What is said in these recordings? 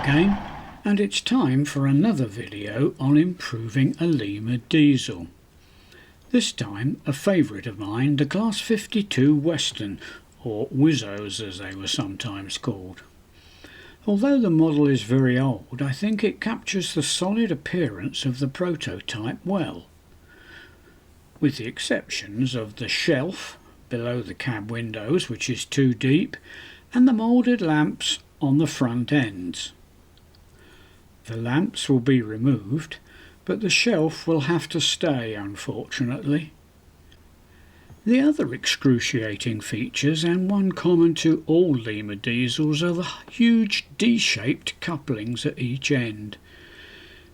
again, and it's time for another video on improving a Lima diesel. This time a favourite of mine, the Class 52 Western, or Wizzos as they were sometimes called. Although the model is very old, I think it captures the solid appearance of the prototype well, with the exceptions of the shelf below the cab windows, which is too deep, and the moulded lamps on the front ends. The lamps will be removed, but the shelf will have to stay, unfortunately. The other excruciating features, and one common to all Lima diesels, are the huge D-shaped couplings at each end.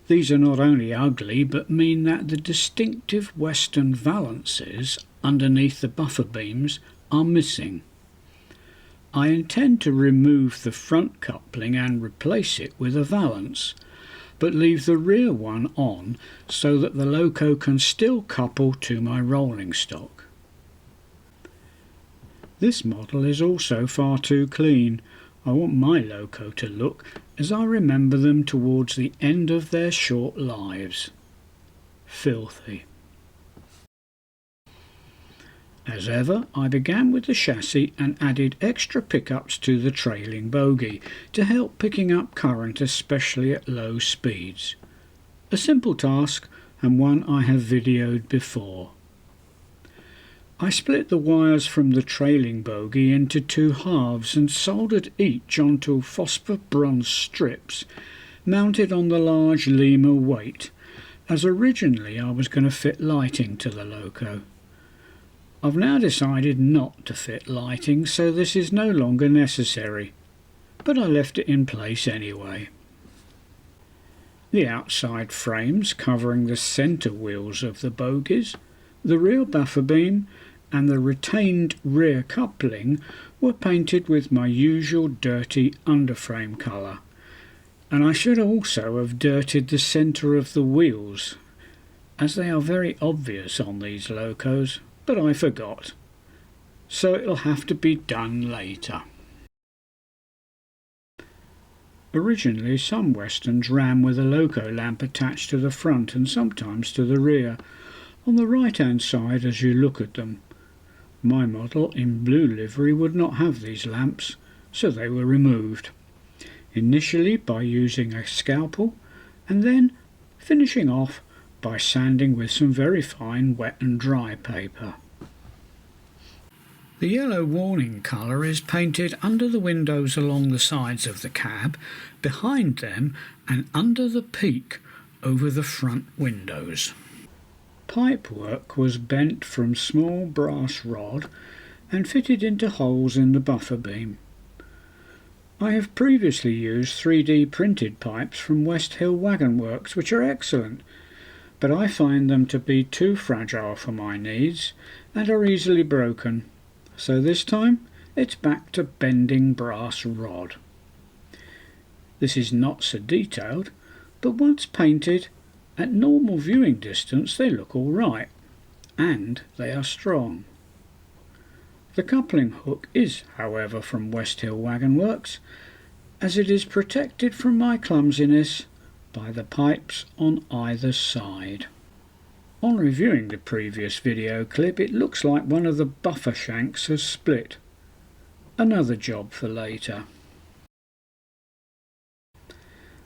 These are not only ugly, but mean that the distinctive Western valances underneath the buffer beams are missing. I intend to remove the front coupling and replace it with a valance, but leave the rear one on so that the loco can still couple to my rolling stock. This model is also far too clean. I want my loco to look as I remember them towards the end of their short lives. Filthy. As ever, I began with the chassis and added extra pickups to the trailing bogie to help picking up current, especially at low speeds. A simple task, and one I have videoed before. I split the wires from the trailing bogie into two halves and soldered each onto phosphor bronze strips mounted on the large Lima weight, as originally I was going to fit lighting to the loco. I've now decided not to fit lighting, so this is no longer necessary, but I left it in place anyway. The outside frames covering the centre wheels of the bogies, the rear buffer beam and the retained rear coupling were painted with my usual dirty underframe colour, and I should also have dirtied the centre of the wheels, as they are very obvious on these locos. But I forgot, so it'll have to be done later. Originally some Westerns ran with a loco lamp attached to the front and sometimes to the rear, on the right hand side as you look at them. My model in blue livery would not have these lamps, so they were removed, initially by using a scalpel and then finishing off by sanding with some very fine wet and dry paper. The yellow warning colour is painted under the windows along the sides of the cab, behind them and under the peak over the front windows. Pipework was bent from small brass rod and fitted into holes in the buffer beam. I have previously used 3D printed pipes from West Hill Wagon Works, which are excellent, but I find them to be too fragile for my needs and are easily broken, so this time it's back to bending brass rod. This is not so detailed, but once painted, at normal viewing distance they look all right, and they are strong. The coupling hook is, however, from West Hill Wagon Works, as it is protected from my clumsiness by the pipes on either side. On reviewing the previous video clip, it looks like one of the buffer shanks has split. Another job for later.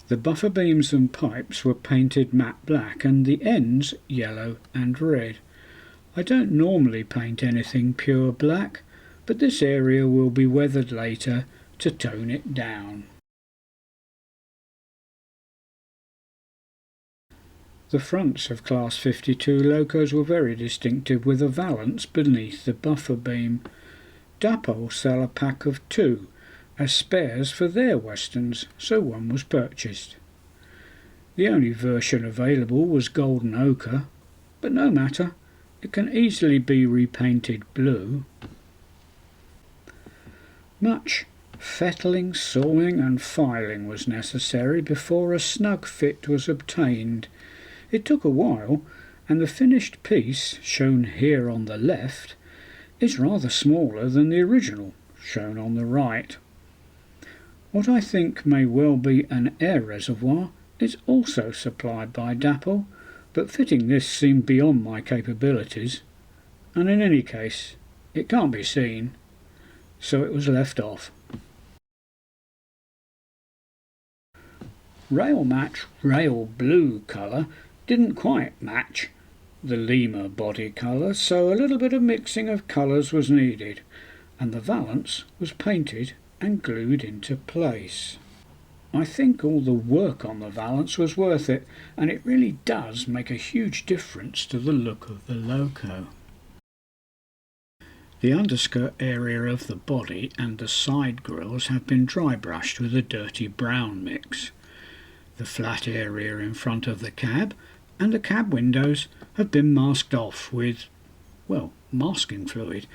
The buffer beams and pipes were painted matte black and the ends yellow and red. I don't normally paint anything pure black, but this area will be weathered later to tone it down. The fronts of Class 52 locos were very distinctive, with a valance beneath the buffer beam. Dapol sell a pack of 2 as spares for their Westerns, so one was purchased. The only version available was golden ochre, but no matter, it can easily be repainted blue. Much fettling, sawing and filing was necessary before a snug fit was obtained. It took a while, and the finished piece, shown here on the left, is rather smaller than the original, shown on the right. What I think may well be an air reservoir is also supplied by Dapple, but fitting this seemed beyond my capabilities, and in any case it can't be seen, so it was left off. Rail match rail blue colour didn't quite match the Lima body colour, so a little bit of mixing of colours was needed, and the valance was painted and glued into place. I think all the work on the valance was worth it, and it really does make a huge difference to the look of the loco. The underskirt area of the body and the side grills have been dry brushed with a dirty brown mix. The flat area in front of the cab and the cab windows have been masked off with, well, masking fluid,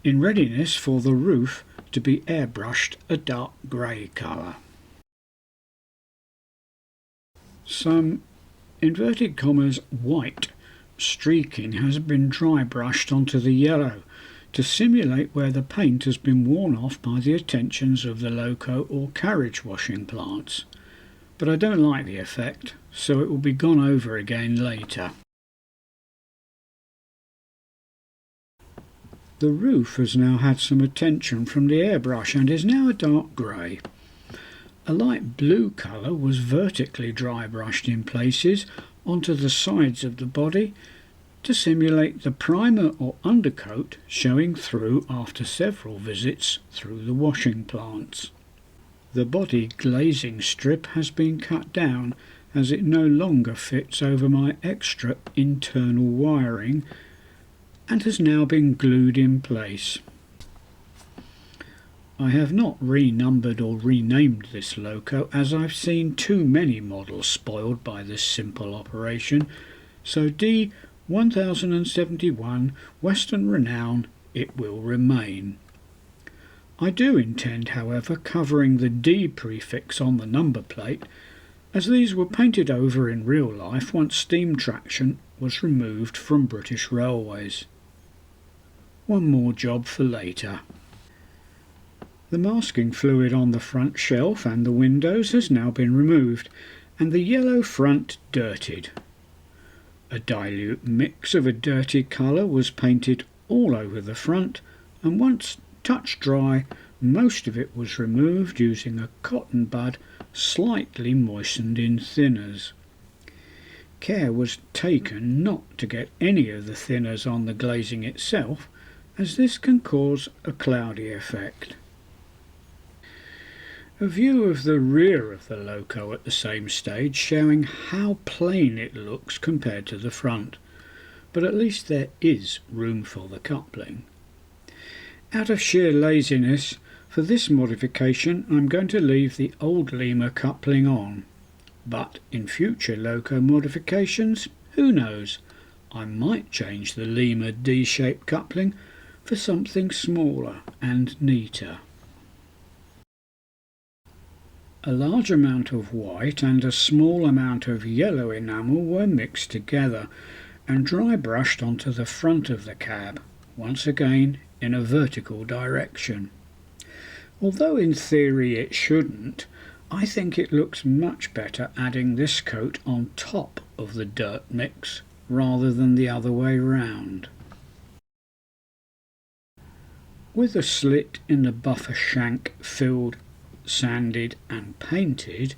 in readiness for the roof to be airbrushed a dark grey colour. Some inverted commas white streaking has been dry brushed onto the yellow to simulate where the paint has been worn off by the attentions of the loco or carriage washing plants, but I don't like the effect, so it will be gone over again later. The roof has now had some attention from the airbrush and is now a dark grey. A light blue colour was vertically dry brushed in places onto the sides of the body to simulate the primer or undercoat showing through after several visits through the washing plants. The body glazing strip has been cut down as it no longer fits over my extra internal wiring and has now been glued in place. I have not renumbered or renamed this loco as I've seen too many models spoiled by this simple operation, so D1071 Western Renown it will remain. I do intend, however, covering the D prefix on the number plate, as these were painted over in real life once steam traction was removed from British Railways. One more job for later. The masking fluid on the front shelf and the windows has now been removed, and the yellow front dirtied. A dilute mix of a dirty colour was painted all over the front, and once touch dry, most of it was removed using a cotton bud slightly moistened in thinners. Care was taken not to get any of the thinners on the glazing itself, as this can cause a cloudy effect. A view of the rear of the loco at the same stage showing how plain it looks compared to the front, but at least there is room for the coupling. Out of sheer laziness, for this modification I'm going to leave the old Lima coupling on, but in future loco modifications, who knows, I might change the Lima D-shaped coupling for something smaller and neater. A large amount of white and a small amount of yellow enamel were mixed together and dry brushed onto the front of the cab, once again in a vertical direction. Although in theory it shouldn't, I think it looks much better adding this coat on top of the dirt mix rather than the other way round. With a slit in the buffer shank filled, sanded and painted,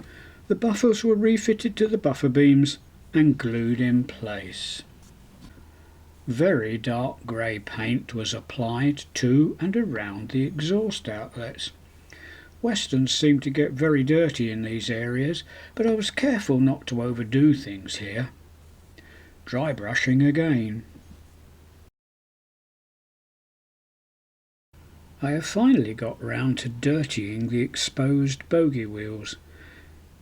the buffers were refitted to the buffer beams and glued in place. Very dark grey paint was applied to and around the exhaust outlets. Westerns seem to get very dirty in these areas, but I was careful not to overdo things here. Dry brushing again. I have finally got round to dirtying the exposed bogie wheels,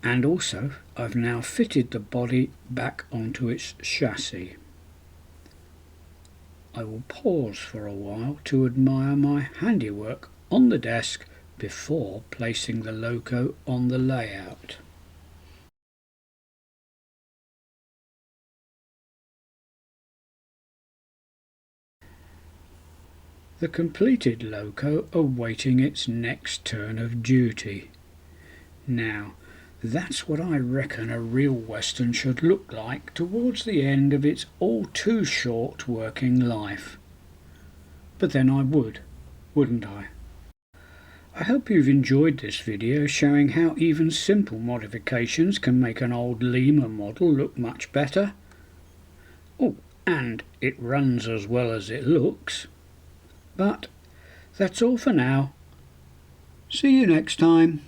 and also I've now fitted the body back onto its chassis. I will pause for a while to admire my handiwork on the desk before placing the loco on the layout. The completed loco awaiting its next turn of duty. Now, that's what I reckon a real Western should look like towards the end of its all too short working life. But then I would, wouldn't I? I hope you've enjoyed this video showing how even simple modifications can make an old Lima model look much better. Oh, and it runs as well as it looks. But that's all for now. See you next time.